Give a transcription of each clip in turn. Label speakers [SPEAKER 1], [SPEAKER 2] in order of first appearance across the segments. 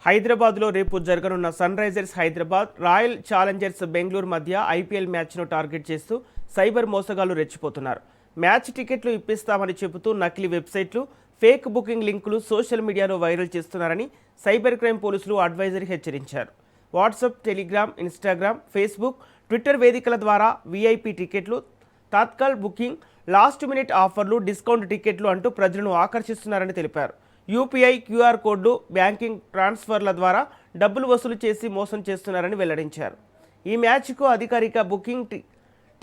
[SPEAKER 1] హైదరాబాద్లో రేపు జరగనున్న Sunrisers Hyderabad, Royal Challengers Bengaluru మధ్య ఐపీఎల్ మ్యాచ్ను టార్గెట్ చేస్తూ సైబర్ మోసగాళ్లు రెచ్చిపోతున్నారు. మ్యాచ్ టికెట్లు ఇప్పిస్తామని చెబుతూ నకిలీ వెబ్సైట్లు, ఫేక్ బుకింగ్ లింకులు సోషల్ మీడియాలో వైరల్ చేస్తున్నారని సైబర్ క్రైమ్ పోలీసులు అడ్వైజరీ హెచ్చరించారు. WhatsApp, Telegram, Instagram, Facebook, Twitter వేదికల ద్వారా వీఐపీ టికెట్లు, తాత్కాల్ బుకింగ్, లాస్ట్ మినిట్ ఆఫర్లు, డిస్కౌంట్ టికెట్లు అంటూ ప్రజలను ఆకర్షిస్తున్నారని తెలిపారు. యూపీఐ, క్యూఆర్ కోడ్లు, బ్యాంకింగ్ ట్రాన్స్ఫర్ల ద్వారా డబ్బులు వసూలు చేసి మోసం చేస్తున్నారని వెల్లడించారు. ఈ మ్యాచ్కు అధికారిక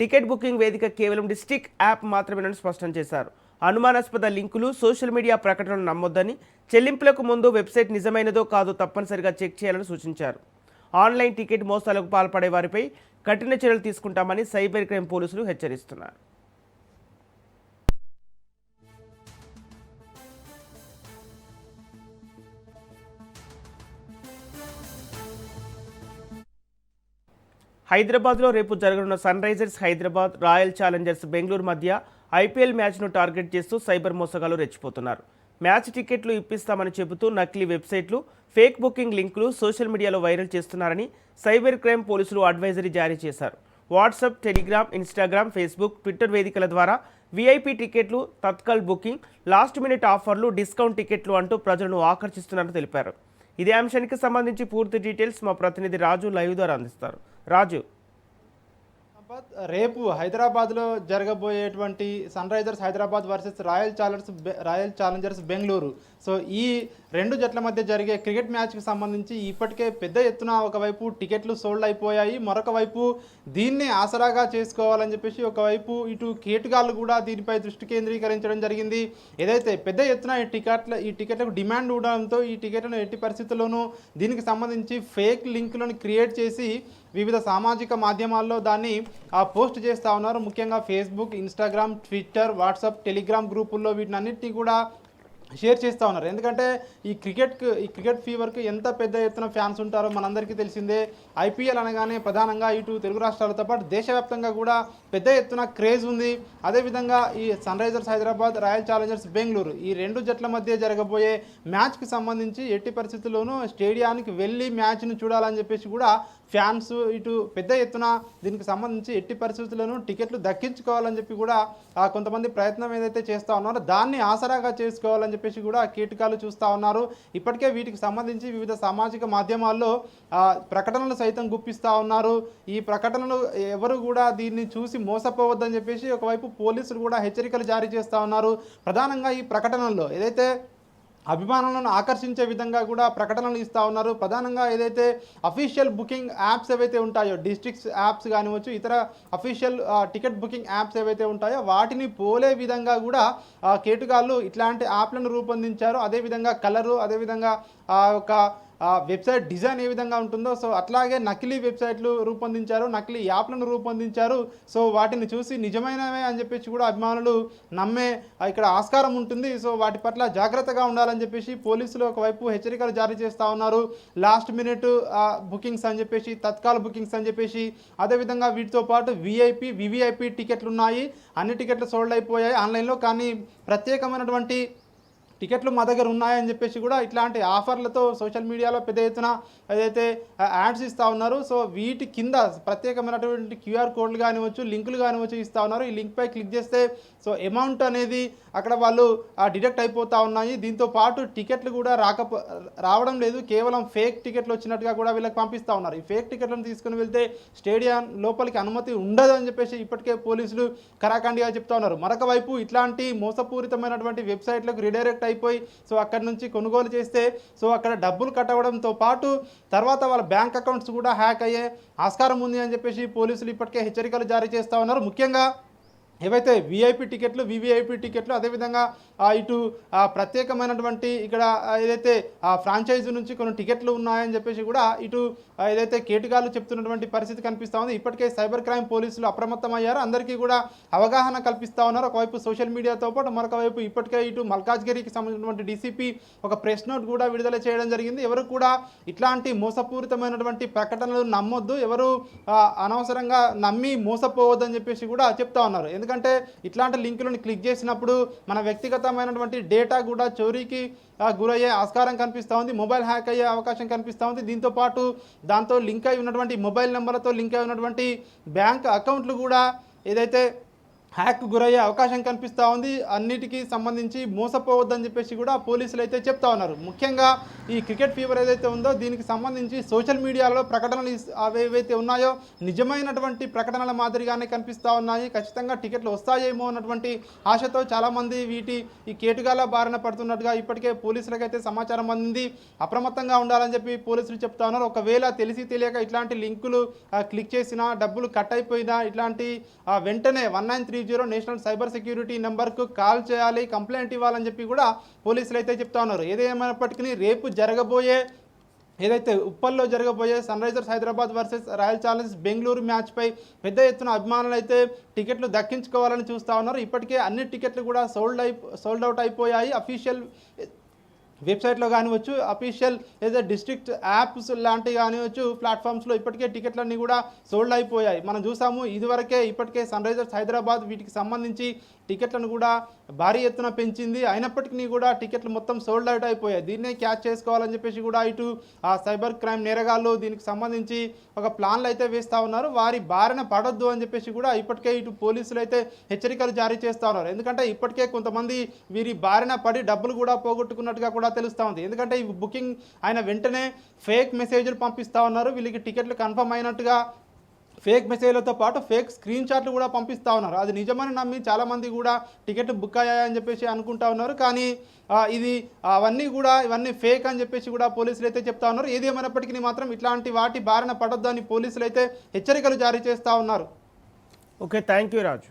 [SPEAKER 1] టికెట్ బుకింగ్ వేదిక కేవలం డిస్ట్రిక్ట్ యాప్ మాత్రమేనని స్పష్టం చేశారు. అనుమానాస్పద లింకులు, సోషల్ మీడియా ప్రకటనలు నమ్మొద్దని, చెల్లింపులకు ముందు వెబ్సైట్ నిజమైనదో కాదో తప్పనిసరిగా చెక్ చేయాలని సూచించారు. ఆన్లైన్ టికెట్ మోసాలకు పాల్పడే వారిపై కఠిన చర్యలు తీసుకుంటామని సైబర్ క్రైమ్ పోలీసులు హెచ్చరిస్తున్నారు. హైదరాబాద్లో రేపు జరగనున్న Sunrisers Hyderabad, Royal Challengers Bengaluru మధ్య ఐపీఎల్ మ్యాచ్ను టార్గెట్ చేస్తూ సైబర్ మోసగాళ్లు రెచ్చిపోతున్నారు. మ్యాచ్ టికెట్లు ఇప్పిస్తామని చెబుతూ నకిలీ వెబ్సైట్లు, ఫేక్ బుకింగ్ లింకులు సోషల్ మీడియాలో వైరల్ చేస్తున్నారని సైబర్ క్రైమ్ పోలీసులు అడ్వైజరీ జారీ చేశారు. WhatsApp, Telegram, Instagram, Facebook, Twitter వేదికల ద్వారా వీఐపీ టికెట్లు, తత్కాల్ బుకింగ్, లాస్ట్ మినిట్ ఆఫర్లు, డిస్కౌంట్ టికెట్లు అంటూ ప్రజలను ఆకర్షిస్తున్నారని తెలిపారు. ఇదే అంశానికి సంబంధించి పూర్తి డీటెయిల్స్ మా ప్రతినిధి రాజు లైవ్ ద్వారా అందిస్తారు. రాజు,
[SPEAKER 2] రేపు హైదరాబాద్లో జరగబోయేటువంటి Sunrisers Hyderabad versus Royal Challengers Bengaluru. So ఈ రెండు జట్ల మధ్య జరిగే క్రికెట్ మ్యాచ్కి సంబంధించి ఇప్పటికే పెద్ద ఎత్తున ఒకవైపు టికెట్లు సోల్డ్ అయిపోయాయి, మరొక వైపు దీన్ని ఆసరాగా చేసుకోవాలని చెప్పేసి ఒకవైపు ఇటు కేటుగాళ్ళు కూడా దీనిపై దృష్టి కేంద్రీకరించడం జరిగింది. ఏదైతే పెద్ద ఎత్తున ఈ టికెట్లకు డిమాండ్ ఉండడంతో ఈ టికెట్లను ఎట్టి పరిస్థితుల్లోనూ దీనికి సంబంధించి ఫేక్ లింకులను క్రియేట్ చేసి వివిధ సామాజిక మాధ్యమాల్లో దాన్ని పోస్ట్ చేస్తూ ఉన్నారు. ముఖ్యంగా Facebook, Instagram, Twitter, WhatsApp, Telegram గ్రూపుల్లో వీటినన్నింటినీ కూడా షేర్ చేస్తూ ఉన్నారు. ఎందుకంటే ఈ క్రికెట్ ఫీవర్కి ఎంత పెద్ద ఎత్తున ఫ్యాన్స్ ఉంటారో మనందరికీ తెలిసిందే. ఐపీఎల్ అనగానే ప్రధానంగా ఇటు తెలుగు రాష్ట్రాలతో పాటు దేశవ్యాప్తంగా కూడా పెద్ద ఎత్తున క్రేజ్ ఉంది. అదేవిధంగా ఈ Sunrisers Hyderabad, Royal Challengers Bengaluru ఈ రెండు జట్ల మధ్య జరగబోయే మ్యాచ్కి సంబంధించి ఎట్టి పరిస్థితుల్లోనూ స్టేడియానికి వెళ్ళి మ్యాచ్ను చూడాలని చెప్పేసి కూడా ఫ్యాన్స్ ఇటు పెద్ద ఎత్తున దీనికి సంబంధించి ఎట్టి పరిస్థితుల్లోనూ టికెట్లు దక్కించుకోవాలని చెప్పి కూడా కొంతమంది ప్రయత్నం ఏదైతే చేస్తూ ఉన్నారో దాన్ని ఆసరాగా చేసుకోవాలని చెప్పేసి కూడా కీటకాలు చూస్తూ ఉన్నారు. ఇప్పటికే వీటికి సంబంధించి వివిధ సామాజిక మాధ్యమాల్లో ప్రకటనలు సైతం గుప్పిస్తూ ఉన్నారు. ఈ ప్రకటనలు ఎవరు కూడా దీన్ని చూసి మోసపోవద్దని చెప్పేసి ఒకవైపు పోలీసులు కూడా హెచ్చరికలు జారీ చేస్తూ ఉన్నారు. ప్రధానంగా ఈ ప్రకటనల్లో ఏదైతే అభిమానులను ఆకర్షించే విధంగా కూడా ప్రకటనలు ఇస్తూ ఉన్నారు. ప్రధానంగా ఏదైతే అఫీషియల్ బుకింగ్ యాప్స్ ఏవైతే ఉంటాయో, డిస్ట్రిక్ట్స్ యాప్స్ కానివచ్చు, ఇతర అఫీషియల్ టికెట్ బుకింగ్ యాప్స్ ఏవైతే ఉంటాయో వాటిని పోలే విధంగా కూడా కేటుగాళ్ళు ఇట్లాంటి యాప్లను రూపొందించారు. అదేవిధంగా కలరు, అదేవిధంగా ఒక వెబ్సైట్ డిజైన్ ఏ విధంగా ఉంటుందో సో అట్లాగే నకిలీ వెబ్సైట్లు రూపొందించారు, నకిలీ యాప్లను రూపొందించారు. సో వాటిని చూసి నిజమైనవే అని చెప్పేసి కూడా అభిమానులు నమ్మే ఇక్కడ ఆస్కారం ఉంటుంది. సో వాటి పట్ల జాగ్రత్తగా ఉండాలని చెప్పేసి పోలీసులు ఒకవైపు హెచ్చరికలు జారీ చేస్తూ ఉన్నారు. లాస్ట్ మినిట్ బుకింగ్స్ అని చెప్పేసి, తత్కాల్ బుకింగ్స్ అని చెప్పేసి, అదేవిధంగా వీటితో పాటు వీఐపీ, వివిఐపీ టికెట్లు ఉన్నాయి. అన్ని టికెట్లు సోల్డ్ అయిపోయాయి ఆన్లైన్లో. కానీ ప్రత్యేకమైనటువంటి టికెట్లు మా దగ్గర ఉన్నాయని చెప్పేసి కూడా ఇట్లాంటి ఆఫర్లతో సోషల్ మీడియాలో పెద్ద ఎత్తున ఏదైతే యాడ్స్ ఇస్తూ ఉన్నారు. సో వీటి కింద ప్రత్యేకమైనటువంటి క్యూఆర్ కోడ్లు కానివచ్చు, లింకులు కానివచ్చు ఇస్తూ ఉన్నారు. ఈ లింక్పై క్లిక్ చేస్తే సో అమౌంట్ అనేది అక్కడ వాళ్ళు డిడక్ట్ అయిపోతూ ఉన్నాయి. దీంతో పాటు టికెట్లు కూడా రావడం లేదు, కేవలం ఫేక్ టికెట్లు వచ్చినట్టుగా కూడా వీళ్ళకి పంపిస్తూ ఉన్నారు. ఈ ఫేక్ టికెట్లను తీసుకుని వెళ్తే స్టేడియం లోపలికి అనుమతి ఉండదు అని చెప్పేసి ఇప్పటికే పోలీసులు కరాఖండిగా చెప్తా ఉన్నారు. మరొక వైపు ఇట్లాంటి మోసపూరితమైనటువంటి వెబ్సైట్లకు రిడైరెక్ట్ అయిపోయి సో అక్కడి నుంచి కొనుగోలు చేస్తే సో అక్కడ డబ్బులు కట్టవడంతో పాటు తర్వాత వాళ్ళ బ్యాంక్ అకౌంట్స్ కూడా హ్యాక్ అయ్యే ఆస్కారం ఉంది అని చెప్పేసి పోలీసులు ఇప్పటికే హెచ్చరికలు జారీ చేస్తూ ఉన్నారు. ముఖ్యంగా ఏవైతే వీఐపీ టికెట్లు, వివిఐపీ టికెట్లు, అదేవిధంగా ఇటు ప్రత్యేకమైనటువంటి ఇక్కడ ఏదైతే ఫ్రాంచైజీ నుంచి కొన్ని టికెట్లు ఉన్నాయని చెప్పేసి కూడా ఇటు ఏదైతే కేటుగాళ్ళు చెప్తున్నటువంటి పరిస్థితి కనిపిస్తూ ఉంది. ఇప్పటికే సైబర్ క్రైమ్ పోలీసులు అప్రమత్తమయ్యారు, అందరికీ కూడా అవగాహన కల్పిస్తూ ఉన్నారు. ఒకవైపు సోషల్ మీడియాతో పాటు మరొక వైపు ఇప్పటికే ఇటు మల్కాజ్గిరికి సంబంధించినటువంటి డీసీపీ ఒక ప్రెస్ నోట్ కూడా విడుదల చేయడం జరిగింది. ఎవరు కూడా ఇట్లాంటి మోసపూరితమైనటువంటి ప్రకటనలు నమ్మొద్దు, ఎవరు అనవసరంగా నమ్మి మోసపోవద్దని చెప్పేసి కూడా చెప్తా ఉన్నారు. ఎందుకంటే ఎందుకంటే ఇట్లాంటి లింకులను క్లిక్ చేసినప్పుడు మన వ్యక్తిగతమైనటువంటి డేటా కూడా చోరీకి గురయ్యే ఆస్కారం కనిపిస్తూ ఉంది, మొబైల్ హ్యాక్ అయ్యే అవకాశం కనిపిస్తూ ఉంది. దీంతోపాటు దాంతో లింక్ అయి ఉన్నటువంటి మొబైల్ నెంబర్లతో లింక్ అయి ఉన్నటువంటి బ్యాంక్ అకౌంట్లు కూడా ఏదైతే హ్యాక్ గురయ్యే అవకాశం కనిపిస్తూ ఉంది. అన్నిటికీ సంబంధించి మోసపోవద్దని చెప్పేసి కూడా పోలీసులు అయితే చెప్తా ఉన్నారు. ముఖ్యంగా ఈ క్రికెట్ ఫీవర్ ఏదైతే ఉందో దీనికి సంబంధించి సోషల్ మీడియాలో ప్రకటనలు అవి ఏవైతే ఉన్నాయో నిజమైనటువంటి ప్రకటనల మాదిరిగానే కనిపిస్తూ ఉన్నాయి. ఖచ్చితంగా టికెట్లు వస్తాయేమో అన్నటువంటి ఆశతో చాలామంది ఈ కేటుగాల బారిన పడుతున్నట్టుగా ఇప్పటికే పోలీసులకైతే సమాచారం అందింది. అప్రమత్తంగా ఉండాలని చెప్పి పోలీసులు చెప్తా ఉన్నారు. ఒకవేళ తెలిసి తెలియక ఇట్లాంటి లింకులు క్లిక్ చేసినా, డబ్బులు కట్ అయిపోయినా ఇట్లాంటి వెంటనే 1930 నేషనల్ సైబర్ సెక్యూరిటీ నెంబర్కు కాల్ చేయాలి, కంప్లైంట్ ఇవ్వాలని చెప్పి కూడా పోలీసులు అయితే చెప్తా ఉన్నారు. ఏదేమైనప్పటికీ రేపు జరగబోయే ఏదైతే ఉప్పల్లో జరగబోయే Sunrisers Hyderabad versus Royal Challengers Bengaluru మ్యాచ్పై పెద్ద ఎత్తున అభిమానులు అయితే టికెట్లు దక్కించుకోవాలని చూస్తూ ఉన్నారు. ఇప్పటికే అన్ని టికెట్లు కూడా సోల్డ్ అవుట్ అయిపోయాయి. అఫీషియల్ వెబ్సైట్లో కానివచ్చు, అఫీషియల్ ఏదైతే డిస్ట్రిక్ట్ యాప్స్ లాంటివి కానివచ్చు, ప్లాట్ఫామ్స్లో ఇప్పటికే టికెట్లన్నీ కూడా సోల్డ్ అయిపోయాయి. మనం చూసాము ఇప్పటికే సన్ రైజర్స్ హైదరాబాద్ వీటికి సంబంధించి టికెట్లను కూడా భారీ ఎత్తున పెంచింది. అయినప్పటికీ కూడా టికెట్లు మొత్తం సోల్డ్ అవుట్ అయిపోయాయి. దీన్నే క్యాచ్ చేసుకోవాలని చెప్పేసి కూడా ఇటు సైబర్ క్రైమ్ నేరగాళ్ళు దీనికి సంబంధించి ఒక ప్లాన్లు అయితే వేస్తూ ఉన్నారు. వారి బారిన పడొద్దు అని చెప్పేసి కూడా ఇప్పటికే ఇటు పోలీసులు అయితే హెచ్చరికలు జారీ చేస్తూ ఉన్నారు. ఎందుకంటే ఇప్పటికే కొంతమంది వీరి బారిన పడి డబ్బులు కూడా పోగొట్టుకున్నట్టుగా కూడా తెలుస్తూ ఉంది. ఎందుకంటే ఈ బుకింగ్ ఆయన వెంటనే ఫేక్ మెసేజ్లు పంపిస్తూ ఉన్నారు. వీళ్ళకి టికెట్లు కన్ఫర్మ్ అయినట్టుగా ఫేక్ మెసేజ్లతో పాటు ఫేక్ స్క్రీన్ షాట్లు కూడా పంపిస్తూ ఉన్నారు. అది నిజమని నమ్మి చాలామంది కూడా టికెట్ బుక్ అయ్యాయని చెప్పేసి అనుకుంటా ఉన్నారు. కానీ ఇవన్నీ ఫేక్ అని చెప్పేసి కూడా పోలీసులు అయితే చెప్తా ఉన్నారు. ఏది ఏమైనప్పటికీ మాత్రం ఇట్లాంటి వాటి బారిన పడొద్దని పోలీసులు అయితే హెచ్చరికలు జారీ చేస్తూ ఉన్నారు.
[SPEAKER 1] Okay, thank you Raju.